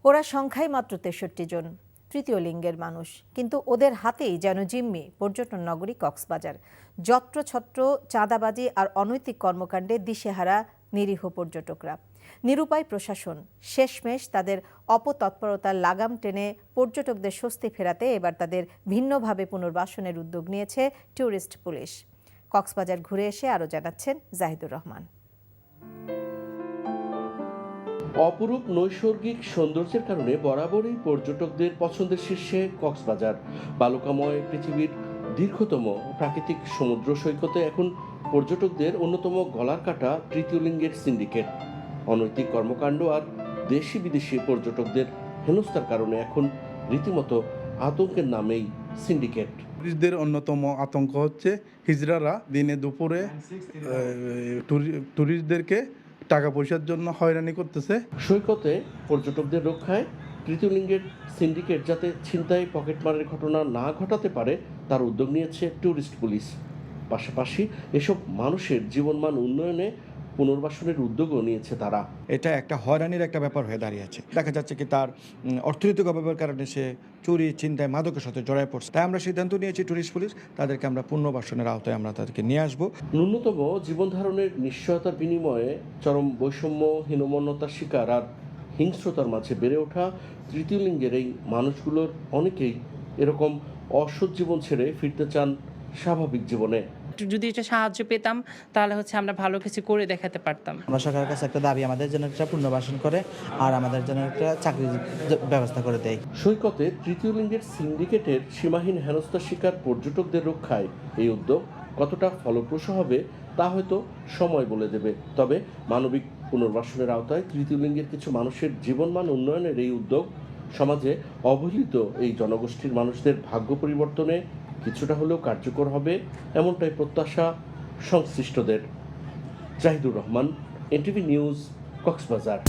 ওরা সংখ্যায় মাত্র ৬৩ জন, তৃতীয় লিঙ্গের মানুষ, কিন্তু ওদের হাতেই যেন জিম্মি পর্যটন নগরী কক্সবাজার। যত্রছত্র চাঁদাবাজি আর অনৈতিক কর্মকাণ্ডে দিশেহারা নিরীহ পর্যটকরা। নিরুপায় প্রশাসন, শেষমেশ তাদের অপতৎপরতার লাগাম টেনে পর্যটকদের স্বস্তি ফেরাতে এবার তাদের ভিন্নভাবে পুনর্বাসনের উদ্যোগ নিয়েছে ট্যুরিস্ট পুলিশ। কক্সবাজার ঘুরে এসে আরও জানাচ্ছেন জাহিদুর রহমান। অপরূপ নৈসর্গিক সৌন্দর্যের কারণে বরাবরই পর্যটকদের পছন্দের শীর্ষে কক্সবাজার। বালুকাময় পৃথিবীর দীর্ঘতম প্রাকৃতিক সমুদ্র সৈকতে এখন পর্যটকদের অন্যতম গলার কাটা তৃতীয় লিঙ্গের সিন্ডিকেট। অনৈতিক কর্মকাণ্ড আর দেশি বিদেশি পর্যটকদের হেনস্থার কারণে এখন রীতিমতো আতঙ্কের নামেই সিন্ডিকেট। টুরিস্টদের অন্যতম আতঙ্ক হচ্ছে হিজড়ারা দিনে দুপুরে টুরিস্টদেরকে টাকা পয়সার জন্য হয়রানি করতেছে। সৈকতে পর্যটকদের রক্ষায় তৃতীয় লিঙ্গের সিন্ডিকেট যাতে ছিনতাই পকেটমারের ঘটনা না ঘটাতে পারে তার উদ্যোগ নিয়েছে ট্যুরিস্ট পুলিশ। পাশাপাশি এসব মানুষের জীবনমান উন্নয়নে পুনর্বাসনের উদ্যোগও নিয়েছে তারা। এটা একটা হয়রানির একটা ব্যাপার হয়ে দাঁড়িয়েছে। দেখা যাচ্ছে কি তার অর্থনৈতিক অভাবের কারণে সে চুরি, চিন্তায়, মাদকের সাথে জড়ায় পড়ছে। তাই আমরা সিদ্ধান্ত নিয়েছি ট্যুরিস্ট পুলিশ তাদেরকে আমরা পুনর্বাসনের আওতায় আমরা তাদেরকে নিয়ে আসবো। ন্যূনতম জীবনধারণের নিশ্চয়তার বিনিময়ে চরম বৈষম্য, হীনমন্যতার শিকার আর হিংস্রতার মাঝে বেড়ে ওঠা তৃতীয় লিঙ্গের এই মানুষগুলোর অনেকেই এরকম অসৎ জীবন ছেড়ে ফিরতে চান স্বাভাবিক জীবনে। যদি এটা সাহায্য পেতাম তাহলে আমরা ভালো কিছু করে দেখাতে পারতাম। আমরা সরকারের কাছে একটা দাবি, আমাদের জন্য একটা পুনর্বাসন করে আর আমাদের জন্য একটা চাকরির ব্যবস্থা করে দেয়। সৈকতে তৃতীয় লিঙ্গের সিন্ডিকেটের সীমাহীন হেনস্থার শিকার পর্যটকদের রক্ষায় এই উদ্যোগ কতটা ফলপ্রসূ হবে তা হয়তো সময় বলে দেবে। তবে মানবিক পুনর্বাসনের আওতায় তৃতীয় লিঙ্গের কিছু মানুষের জীবনমান উন্নয়নের এই উদ্যোগ সমাজে অবহেলিত এই জনগোষ্ঠীর মানুষদের ভাগ্য পরিবর্তনে কিছুটা হলেও কার্যকর হবে, এমনটাই প্রত্যাশা সংশ্লিষ্টদের। Zahidur Rahman, NTV news, Cox's Bazar.